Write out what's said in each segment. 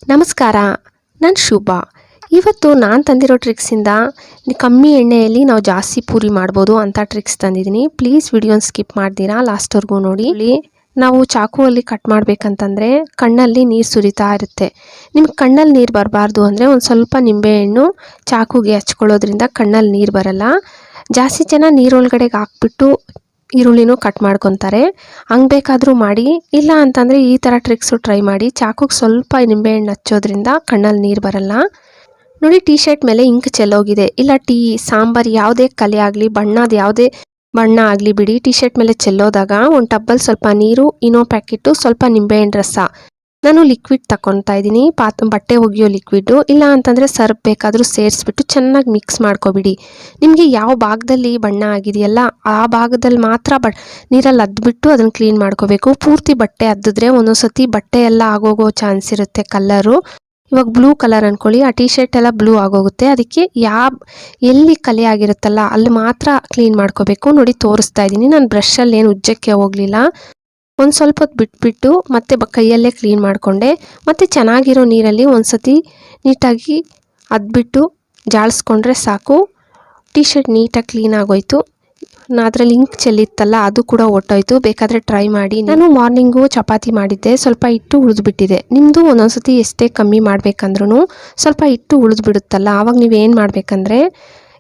ನಮಸ್ಕಾರ, ನಾನು ಶುಭ. ಇವತ್ತು ನಾನು ತಂದಿರೋ ಟ್ರಿಕ್ಸಿಂದ ಕಮ್ಮಿ ಎಣ್ಣೆಯಲ್ಲಿ ನಾವು ಜಾಸ್ತಿ ಪೂರಿ ಮಾಡ್ಬೋದು ಅಂತ ಟ್ರಿಕ್ಸ್ ತಂದಿದ್ದೀನಿ. ಪ್ಲೀಸ್ ವಿಡಿಯೋನ ಸ್ಕಿಪ್ ಮಾಡ್ತೀರಾ ಲಾಸ್ಟ್ವರೆಗೂ ನೋಡಿ. ನಾವು ಚಾಕುವಲ್ಲಿ ಕಟ್ ಮಾಡಬೇಕಂತಂದರೆ ಕಣ್ಣಲ್ಲಿ ನೀರು ಸುರಿತಾ ಇರುತ್ತೆ. ನಿಮ್ಗೆ ಕಣ್ಣಲ್ಲಿ ನೀರು ಬರಬಾರ್ದು ಅಂದರೆ ಒಂದು ಸ್ವಲ್ಪ ನಿಂಬೆಹಣ್ಣು ಚಾಕುಗೆ ಹಚ್ಕೊಳ್ಳೋದ್ರಿಂದ ಕಣ್ಣಲ್ಲಿ ನೀರು ಬರಲ್ಲ. ಜಾಸ್ತಿ ಜನ ನೀರೊಳಗಡೆಗೆ ಹಾಕ್ಬಿಟ್ಟು ಈರುಳ್ಳಿನೂ ಕಟ್ ಮಾಡ್ಕೊತಾರೆ. ಹಂಗೆ ಬೇಕಾದರೂ ಮಾಡಿ, ಇಲ್ಲ ಅಂತಂದರೆ ಈ ಥರ ಟ್ರಿಕ್ಸು ಟ್ರೈ ಮಾಡಿ. ಚಾಕುಗೆ ಸ್ವಲ್ಪ ನಿಂಬೆಹಣ್ಣು ಹಚ್ಚೋದ್ರಿಂದ ಕಣ್ಣಲ್ಲಿ ನೀರು ಬರಲ್ಲ. ನೋಡಿ, ಟೀ ಶರ್ಟ್ ಮೇಲೆ ಇಂಕ್ ಚೆಲ್ಲೋಗಿದೆ. ಇಲ್ಲ ಟೀ ಸಾಂಬಾರು ಯಾವುದೇ ಕಲೆ ಆಗಲಿ, ಬಣ್ಣದ ಯಾವುದೇ ಬಣ್ಣ ಆಗಲಿ ಬಿಡಿ, ಟೀ ಶರ್ಟ್ ಮೇಲೆ ಚೆಲ್ಲೋದಾಗ ಒಂದು ಟಬ್ಬಲ್ಲಿ ಸ್ವಲ್ಪ ನೀರು, ಇನೋ ಪ್ಯಾಕೆಟು, ಸ್ವಲ್ಪ ನಿಂಬೆಹಣ್ಣು ರಸ, ನಾನು ಲಿಕ್ವಿಡ್ ತಗೊತಾ ಇದ್ದೀನಿ, ಬಟ್ಟೆ ಒಗೆಯೋ ಲಿಕ್ವಿಡ್ಡು. ಇಲ್ಲ ಅಂತಂದರೆ ಸರ್ಫ್ ಬೇಕಾದರೂ ಸೇರಿಸ್ಬಿಟ್ಟು ಚೆನ್ನಾಗಿ ಮಿಕ್ಸ್ ಮಾಡ್ಕೊಬಿಡಿ. ನಿಮಗೆ ಯಾವ ಭಾಗದಲ್ಲಿ ಬಣ್ಣ ಆಗಿದೆಯಲ್ಲ ಆ ಭಾಗದಲ್ಲಿ ಮಾತ್ರ ನೀರಲ್ಲಿ ಅದ್ಬಿಟ್ಟು ಅದನ್ನು ಕ್ಲೀನ್ ಮಾಡ್ಕೋಬೇಕು. ಪೂರ್ತಿ ಬಟ್ಟೆ ಅದ್ದಿದ್ರೆ ಒಂದೊಂದು ಸತಿ ಬಟ್ಟೆ ಎಲ್ಲ ಆಗೋಗೋ ಚಾನ್ಸ್ ಇರುತ್ತೆ ಕಲರು. ಇವಾಗ ಬ್ಲೂ ಕಲರ್ ಅಂದ್ಕೊಳ್ಳಿ, ಆ ಟೀ ಶರ್ಟ್ ಎಲ್ಲ ಬ್ಲೂ ಆಗೋಗುತ್ತೆ. ಅದಕ್ಕೆ ಎಲ್ಲಿ ಕಲೆ ಆಗಿರುತ್ತಲ್ಲ ಅಲ್ಲಿ ಮಾತ್ರ ಕ್ಲೀನ್ ಮಾಡ್ಕೋಬೇಕು. ನೋಡಿ, ತೋರಿಸ್ತಾ ಇದ್ದೀನಿ. ನಾನು ಬ್ರಷಲ್ಲಿ ಏನು ಉಜ್ಜಕ್ಕೆ ಹೋಗಲಿಲ್ಲ. ಒಂದು ಸ್ವಲ್ಪ ಹೊತ್ತು ಬಿಟ್ಬಿಟ್ಟು ಮತ್ತೆ ಕೈಯಲ್ಲೇ ಕ್ಲೀನ್ ಮಾಡಿಕೊಂಡೆ. ಮತ್ತು ಚೆನ್ನಾಗಿರೋ ನೀರಲ್ಲಿ ಒಂದು ಸತಿ ನೀಟಾಗಿ ಅದ್ಬಿಟ್ಟು ಜಾಳಿಸ್ಕೊಂಡ್ರೆ ಸಾಕು. ಟೀ ಶರ್ಟ್ ನೀಟಾಗಿ ಕ್ಲೀನ್ ಆಗೋಯ್ತು. ಅದರಲ್ಲಿ ಇಂಕ್ ಚೆಲ್ಲಿತ್ತಲ್ಲ ಅದು ಕೂಡ ಹೊಟ್ಟೋಯ್ತು. ಬೇಕಾದರೆ ಟ್ರೈ ಮಾಡಿ. ನಾನು ಮಾರ್ನಿಂಗು ಚಪಾತಿ ಮಾಡಿದ್ದೆ, ಸ್ವಲ್ಪ ಹಿಟ್ಟು ಉಳಿದ್ಬಿಟ್ಟಿದೆ. ನಿಮ್ಮದು ಒಂದೊಂದು ಸತಿ ಎಷ್ಟೇ ಕಮ್ಮಿ ಮಾಡಬೇಕಂದ್ರೂ ಸ್ವಲ್ಪ ಹಿಟ್ಟು ಉಳಿದ್ಬಿಡುತ್ತಲ್ಲ, ಆವಾಗ ನೀವು ಏನು ಮಾಡಬೇಕಂದ್ರೆ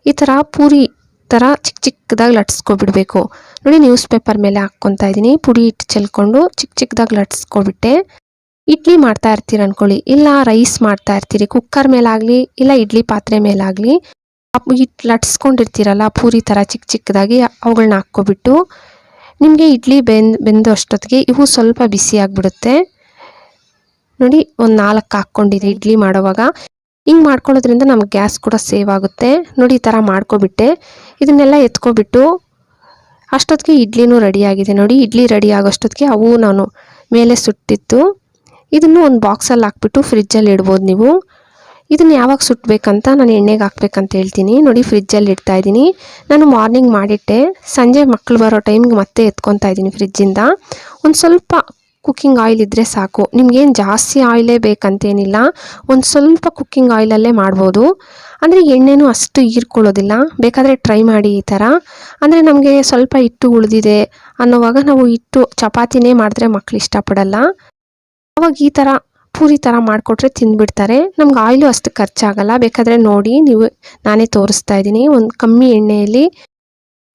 ಈ ಥರ ಪೂರಿ ಥರ ಚಿಕ್ಕ ಚಿಕ್ಕದಾಗಿ ಲಟ್ಸ್ಕೊಬಿಡ್ಬೇಕು. ನೋಡಿ, ನ್ಯೂಸ್ ಪೇಪರ್ ಮೇಲೆ ಹಾಕ್ಕೊತಾ ಇದ್ದೀನಿ. ಪುಡಿ ಹಿಟ್ಟು ಚೆಲ್ಕೊಂಡು ಚಿಕ್ಕ ಚಿಕ್ಕದಾಗಿ ಲಟ್ಸ್ಕೊಬಿಟ್ಟೆ. ಇಡ್ಲಿ ಮಾಡ್ತಾ ಇರ್ತೀರಿ ಅಂದ್ಕೊಳ್ಳಿ, ಇಲ್ಲ ರೈಸ್ ಮಾಡ್ತಾ ಇರ್ತೀರಿ, ಕುಕ್ಕರ್ ಮೇಲಾಗಲಿ ಇಲ್ಲ ಇಡ್ಲಿ ಪಾತ್ರೆ ಮೇಲಾಗಲಿ ಹಿಟ್ಟು ಲಟ್ಸ್ಕೊಂಡಿರ್ತೀರಲ್ಲ ಪೂರಿ ಥರ ಚಿಕ್ಕ ಚಿಕ್ಕದಾಗಿ, ಅವುಗಳನ್ನ ಹಾಕ್ಕೊಬಿಟ್ಟು ನಿಮಗೆ ಇಡ್ಲಿ ಬೆಂದು ಅಷ್ಟೊತ್ತಿಗೆ ಇವು ಸ್ವಲ್ಪ ಬಿಸಿ ಆಗಿಬಿಡುತ್ತೆ. ನೋಡಿ, ಒಂದು 4 ಹಾಕ್ಕೊಂಡಿದ್ದೆ ಇಡ್ಲಿ ಮಾಡೋವಾಗ. ಹಿಂಗೆ ಮಾಡ್ಕೊಳ್ಳೋದ್ರಿಂದ ನಮ್ಗೆ ಗ್ಯಾಸ್ ಕೂಡ ಸೇವ್ ಆಗುತ್ತೆ. ನೋಡಿ, ಈ ಥರ ಮಾಡ್ಕೊಬಿಟ್ಟೆ. ಇದನ್ನೆಲ್ಲ ಎತ್ಕೊಬಿಟ್ಟು ಅಷ್ಟೊತ್ತಿಗೆ ಇಡ್ಲಿನೂ ರೆಡಿಯಾಗಿದೆ. ನೋಡಿ, ಇಡ್ಲಿ ರೆಡಿ ಆಗೋಷ್ಟೊತ್ತಿಗೆ ಅವು ನಾನು ಮೇಲೆ ಸುಟ್ಟಿತ್ತು. ಇದನ್ನು ಒಂದು ಬಾಕ್ಸಲ್ಲಿ ಹಾಕ್ಬಿಟ್ಟು ಫ್ರಿಜ್ಜಲ್ಲಿ ಇಡ್ಬೋದು ನೀವು. ಇದನ್ನು ಯಾವಾಗ ಸುಟ್ಟಬೇಕಂತ ನಾನು ಎಣ್ಣೆಗೆ ಹಾಕ್ಬೇಕಂತ ಹೇಳ್ತೀನಿ. ನೋಡಿ, ಫ್ರಿಜ್ಜಲ್ಲಿ ಇಡ್ತಾ ಇದ್ದೀನಿ. ನಾನು ಮಾರ್ನಿಂಗ್ ಮಾಡಿಟ್ಟೆ, ಸಂಜೆ ಮಕ್ಕಳು ಬರೋ ಟೈಮ್ಗೆ ಮತ್ತೆ ಎತ್ಕೊತಾ ಇದ್ದೀನಿ ಫ್ರಿಜ್ಜಿಂದ. ಒಂದು ಸ್ವಲ್ಪ ಕುಕ್ಕಿಂಗ್ ಆಯಿಲ್ ಇದ್ದರೆ ಸಾಕು. ನಿಮ್ಗೇನು ಜಾಸ್ತಿ ಆಯಿಲೇ ಬೇಕಂತೇನಿಲ್ಲ, ಒಂದು ಸ್ವಲ್ಪ ಕುಕ್ಕಿಂಗ್ ಆಯಿಲಲ್ಲೇ ಮಾಡ್ಬೋದು. ಅಂದರೆ ಎಣ್ಣೆನೂ ಅಷ್ಟು ಹೀರ್ಕೊಳ್ಳೋದಿಲ್ಲ. ಬೇಕಾದರೆ ಟ್ರೈ ಮಾಡಿ ಈ ಥರ. ಅಂದರೆ ನಮಗೆ ಸ್ವಲ್ಪ ಹಿಟ್ಟು ಉಳಿದಿದೆ ಅನ್ನೋವಾಗ ನಾವು ಹಿಟ್ಟು ಚಪಾತಿನೇ ಮಾಡಿದ್ರೆ ಮಕ್ಕಳು ಇಷ್ಟಪಡಲ್ಲ. ಅವಾಗ ಈ ಥರ ಪೂರಿ ಥರ ಮಾಡಿಕೊಟ್ರೆ ತಿಂದುಬಿಡ್ತಾರೆ. ನಮ್ಗೆ ಆಯಿಲು ಅಷ್ಟು ಖರ್ಚಾಗಲ್ಲ. ಬೇಕಾದರೆ ನೋಡಿ, ನೀವು ನಾನೇ ತೋರಿಸ್ತಾ ಇದ್ದೀನಿ. ಒಂದು ಕಮ್ಮಿ ಎಣ್ಣೆಯಲ್ಲಿ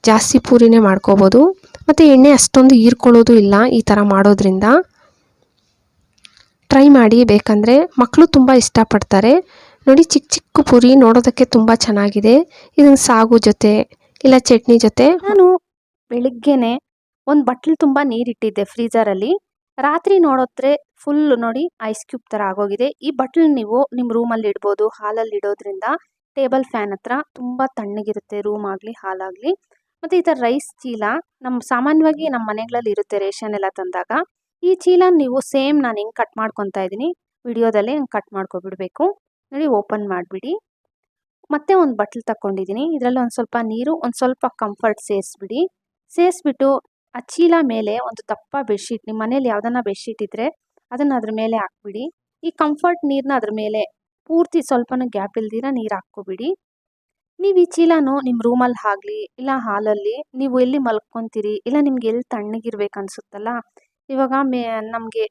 ಜಾಸ್ತಿ ಪೂರಿನೇ ಮಾಡ್ಕೋಬೋದು. ಮತ್ತು ಎಣ್ಣೆ ಅಷ್ಟೊಂದು ಹೀರ್ಕೊಳ್ಳೋದು ಇಲ್ಲ ಈ ಥರ ಮಾಡೋದ್ರಿಂದ. ಟ್ರೈ ಮಾಡಿ, ಬೇಕಂದರೆ ಮಕ್ಕಳು ತುಂಬ ಇಷ್ಟಪಡ್ತಾರೆ. ನೋಡಿ, ಚಿಕ್ಕ ಚಿಕ್ಕ ಪೂರಿ ನೋಡೋದಕ್ಕೆ ತುಂಬ ಚೆನ್ನಾಗಿದೆ. ಇದನ್ನು ಸಾಗು ಜೊತೆ ಇಲ್ಲ ಚಟ್ನಿ ಜೊತೆ. ನಾನು ಬೆಳಿಗ್ಗೆನೆ ಒಂದು ಬಟ್ಲು ತುಂಬ ನೀರಿಟ್ಟಿದ್ದೆ ಫ್ರೀಝರಲ್ಲಿ. ರಾತ್ರಿ ನೋಡಿದ್ರೆ ಫುಲ್ ನೋಡಿ ಐಸ್ ಕ್ಯೂಬ್ ಥರ ಆಗೋಗಿದೆ. ಈ ಬಟ್ಲು ನೀವು ನಿಮ್ಮ ರೂಮಲ್ಲಿ ಇಡ್ಬೋದು. ಹಾಲಲ್ಲಿ ಇಡೋದ್ರಿಂದ ಟೇಬಲ್ ಫ್ಯಾನ್ ಹತ್ರ ತುಂಬ ತಣ್ಣಗಿರುತ್ತೆ, ರೂಮ್ ಆಗಲಿ ಹಾಲಾಗಲಿ. ಮತ್ತು ಈ ಥರ ರೈಸ್ ಚೀಲ ಸಾಮಾನ್ಯವಾಗಿ ನಮ್ಮ ಮನೆಗಳಲ್ಲಿ ಇರುತ್ತೆ ರೇಷನ್ ಎಲ್ಲ ತಂದಾಗ. ಈ ಚೀಲ ನೀವು ಸೇಮ್ ನಾನು ಹೆಂಗೆ ಕಟ್ ಮಾಡ್ಕೊತಾ ಇದ್ದೀನಿ ವಿಡಿಯೋದಲ್ಲೇ ಹೆಂಗೆ ಕಟ್ ಮಾಡ್ಕೊಬಿಡ್ಬೇಕು. ನೋಡಿ, ಓಪನ್ ಮಾಡಿಬಿಡಿ. ಮತ್ತೆ ಒಂದು ಬಟ್ಲು ತಗೊಂಡಿದ್ದೀನಿ. ಇದರಲ್ಲಿ ಒಂದು ಸ್ವಲ್ಪ ನೀರು, ಒಂದು ಸ್ವಲ್ಪ ಕಂಫರ್ಟ್ ಸೇರಿಸ್ಬಿಟ್ಟು ಆ ಚೀಲ ಮೇಲೆ ಒಂದು ದಪ್ಪ ಬೆಡ್ಶೀಟ್, ನಿಮ್ಮ ಮನೇಲಿ ಯಾವುದನ್ನ ಬೆಡ್ಶೀಟ್ ಇದ್ದರೆ ಅದನ್ನು ಅದ್ರ ಮೇಲೆ ಹಾಕ್ಬಿಡಿ. ಈ ಕಂಫರ್ಟ್ ನೀರನ್ನ ಅದ್ರ ಮೇಲೆ ಪೂರ್ತಿ ಸ್ವಲ್ಪನೂ ಗ್ಯಾಪ್ ಇಲ್ದಿರ ನೀರು ಹಾಕ್ಕೊಬಿಡಿ. ನೀವು ಈ ಚೀಲನೂ ನಿಮ್ಮ ರೂಮಲ್ಲಿ ಆಗಲಿ ಇಲ್ಲ ಹಾಲಲ್ಲಿ ನೀವು ಎಲ್ಲಿ ಮಲ್ಕೊತೀರಿ, ಇಲ್ಲ ನಿಮ್ಗೆ ಎಲ್ಲಿ ತಣ್ಣಗಿರ್ಬೇಕು ಅನಿಸುತ್ತಲ್ಲ, ಇವಾಗ ನಮಗೆ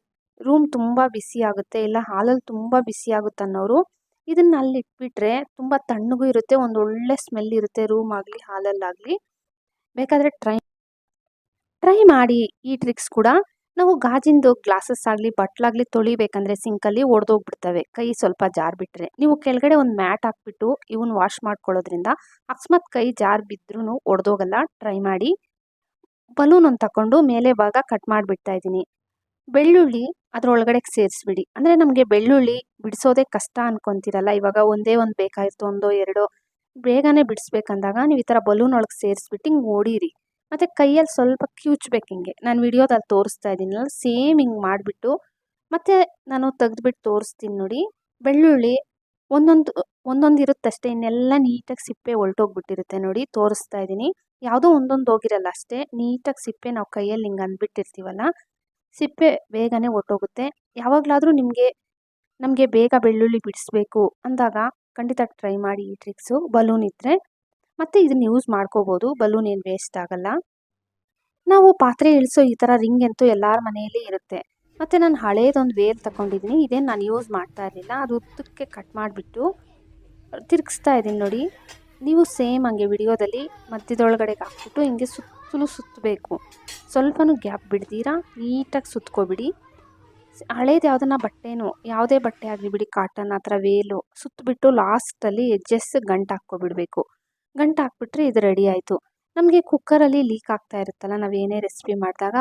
ರೂಮ್ ತುಂಬ ಬಿಸಿ ಆಗುತ್ತೆ ಇಲ್ಲ ಹಾಲಲ್ಲಿ ತುಂಬ ಬಿಸಿ ಆಗುತ್ತೆ ಅನ್ನೋರು ಇದನ್ನು ಅಲ್ಲಿ ಇಟ್ಬಿಟ್ರೆ ತುಂಬ ತಣ್ಣಗೂ ಇರುತ್ತೆ, ಒಂದು ಒಳ್ಳೆ ಸ್ಮೆಲ್ ಇರುತ್ತೆ ರೂಮ್ ಆಗಲಿ ಹಾಲಲ್ಲಾಗಲಿ. ಬೇಕಾದರೆ ಟ್ರೈ ಮಾಡಿ ಈ ಟ್ರಿಕ್ಸ್ ಕೂಡ. ನಾವು ಗಾಜಿಂದು ಗ್ಲಾಸಸ್ ಆಗಲಿ ಬಟ್ಲಾಗಲಿ ತೊಳಿಬೇಕಂದ್ರೆ ಸಿಂಕಲ್ಲಿ ಒಡೆದೋಗ್ಬಿಡ್ತವೆ, ಕೈ ಸ್ವಲ್ಪ ಜಾರ್ ಬಿಟ್ಟರೆ. ನೀವು ಕೆಳಗಡೆ ಒಂದು ಮ್ಯಾಟ್ ಹಾಕ್ಬಿಟ್ಟು ಇವನ್ನ ವಾಶ್ ಮಾಡ್ಕೊಳ್ಳೋದ್ರಿಂದ ಅಕಸ್ಮಾತ್ ಕೈ ಜಾರ್ ಬಿದ್ರೂ ಒಡೆದೋಗಲ್ಲ. ಟ್ರೈ ಮಾಡಿ. ಬಲೂನ್ ಒಂದು ತಗೊಂಡು ಮೇಲೆ ಭಾಗ ಕಟ್ ಮಾಡಿಬಿಡ್ತಾ ಇದ್ದೀನಿ. ಬೆಳ್ಳುಳ್ಳಿ ಅದರೊಳಗಡೆ ಸೇರಿಸ್ಬಿಡಿ. ಅಂದರೆ ನಮಗೆ ಬೆಳ್ಳುಳ್ಳಿ ಬಿಡಿಸೋದೇ ಕಷ್ಟ ಅನ್ಕೊತೀರಲ್ಲ, ಇವಾಗ ಒಂದೇ ಒಂದು ಬೇಕಾಯಿತು, ಒಂದೋ ಎರಡೋ ಬೇಗನೆ ಬಿಡಿಸ್ಬೇಕಂದಾಗ ನೀವು ಈ ಥರ ಬಲೂನ್ ಒಳಗೆ ಸೇರಿಸ್ಬಿಟ್ಟು ಹಿಂಗೆ ಓಡಿರಿ. ಮತ್ತು ಕೈಯಲ್ಲಿ ಸ್ವಲ್ಪ ಕಿವುಚ್ಬೇಕು. ಹಿಂಗೆ ನಾನು ವಿಡಿಯೋದಲ್ಲಿ ತೋರಿಸ್ತಾ ಇದ್ದೀನಲ್ಲ ಸೇಮ್ ಹಿಂಗೆ ಮಾಡಿಬಿಟ್ಟು ಮತ್ತು ನಾನು ತೆಗೆದ್ಬಿಟ್ಟು ತೋರಿಸ್ತೀನಿ ನೋಡಿ. ಬೆಳ್ಳುಳ್ಳಿ ಒಂದೊಂದು ಇರುತ್ತಷ್ಟೇ, ಇನ್ನೆಲ್ಲ ನೀಟಾಗಿ ಸಿಪ್ಪೆ ಹೊಲ್ಟೋಗ್ಬಿಟ್ಟಿರುತ್ತೆ. ನೋಡಿ, ತೋರಿಸ್ತಾ ಇದ್ದೀನಿ. ಯಾವುದೋ ಒಂದೊಂದು ಹೋಗಿರಲ್ಲ ಅಷ್ಟೇ, ನೀಟಾಗಿ ಸಿಪ್ಪೆ ನಾವು ಕೈಯಲ್ಲಿ ಹಿಂಗೆ ಅಂದ್ಬಿಟ್ಟಿರ್ತೀವಲ್ಲ, ಸಿಪ್ಪೆ ಬೇಗನೆ ಹೊರ್ಟೋಗುತ್ತೆ. ಯಾವಾಗಲಾದರೂ ನಿಮಗೆ ನಮಗೆ ಬೇಗ ಬೆಳ್ಳುಳ್ಳಿ ಬಿಡಿಸ್ಬೇಕು ಅಂದಾಗ ಖಂಡಿತ ಟ್ರೈ ಮಾಡಿ ಈ ಟ್ರಿಕ್ಸು. ಬಲೂನ್ ಇದ್ದರೆ ಮತ್ತು ಇದನ್ನು ಯೂಸ್ ಮಾಡ್ಕೋಬೋದು, ಬಲೂನ್ ಏನು ವೇಸ್ಟ್ ಆಗಲ್ಲ. ನಾವು ಪಾತ್ರೆ ಇಳಿಸೋ ಈ ಥರ ರಿಂಗ್ ಅಂತೂ ಎಲ್ಲರ ಮನೆಯಲ್ಲಿ ಇರುತ್ತೆ. ಮತ್ತು ನಾನು ಹಳೇದೊಂದು ವೇಲ್ ತಗೊಂಡಿದ್ದೀನಿ, ಇದೇನು ನಾನು ಯೂಸ್ ಮಾಡ್ತಾ ಇರಲಿಲ್ಲ. ಅದು ಉದ್ದಕ್ಕೆ ಕಟ್ ಮಾಡಿಬಿಟ್ಟು ತಿರುಗಿಸ್ತಾ ಇದ್ದೀನಿ ನೋಡಿ. ನೀವು ಸೇಮ್ ಹಂಗೆ ವಿಡಿಯೋದಲ್ಲಿ ಮಧ್ಯದೊಳಗಡೆಗೆ ಹಾಕ್ಬಿಟ್ಟು ಹಿಂಗೆ ಸುತ್ತಲೂ ಸುತ್ತಬೇಕು. ಸ್ವಲ್ಪನೂ ಗ್ಯಾಪ್ ಬಿಡ್ದಿರಾ ನೀಟಾಗಿ ಸುತ್ಕೊಬಿಡಿ. ಹಳೇದು ಯಾವುದೇ ಬಟ್ಟೆ ಆಗಲಿ ಬಿಡಿ, ಕಾಟನ್ ಆ ಥರ ವೇಲು ಸುತ್ತಬಿಟ್ಟು ಲಾಸ್ಟಲ್ಲಿ ಎಡ್ಜಸ್ ಗಂಟು ಹಾಕ್ಕೊಬಿಡ್ಬೇಕು. ಗಂಟು ಹಾಕ್ಬಿಟ್ರೆ ಇದು ರೆಡಿ ಆಯಿತು. ನಮಗೆ ಕುಕ್ಕರಲ್ಲಿ ಲೀಕ್ ಆಗ್ತಾ ಇರುತ್ತಲ್ಲ, ನಾವು ಏನೇ ರೆಸಿಪಿ ಮಾಡಿದಾಗ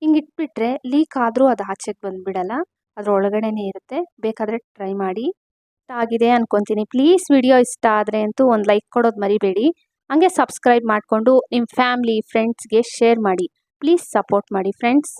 ಹಿಂಗೆ ಇಟ್ಬಿಟ್ರೆ ಲೀಕ್ ಆದರೂ ಅದು ಆಚೆಗೆ ಬಂದುಬಿಡಲ್ಲ, ಅದ್ರ ಒಳಗಡೆನೇ ಇರುತ್ತೆ. ಬೇಕಾದರೆ ಟ್ರೈ ಮಾಡಿ. ಇಷ್ಟ ಆಗಿದೆ ಅನ್ಕೊತೀನಿ. ಪ್ಲೀಸ್ ವಿಡಿಯೋ ಇಷ್ಟ ಆದರೆ ಅಂತೂ ಒಂದು ಲೈಕ್ ಕೊಡೋದು ಮರಿಬೇಡಿ. ಹಂಗೆ ಸಬ್ಸ್ಕ್ರೈಬ್ ಮಾಡಿಕೊಂಡು ನಿಮ್ಮ ಫ್ಯಾಮ್ಲಿ ಫ್ರೆಂಡ್ಸ್ಗೆ ಶೇರ್ ಮಾಡಿ. ಪ್ಲೀಸ್ ಸಪೋರ್ಟ್ ಮಾಡಿ ಫ್ರೆಂಡ್ಸ್.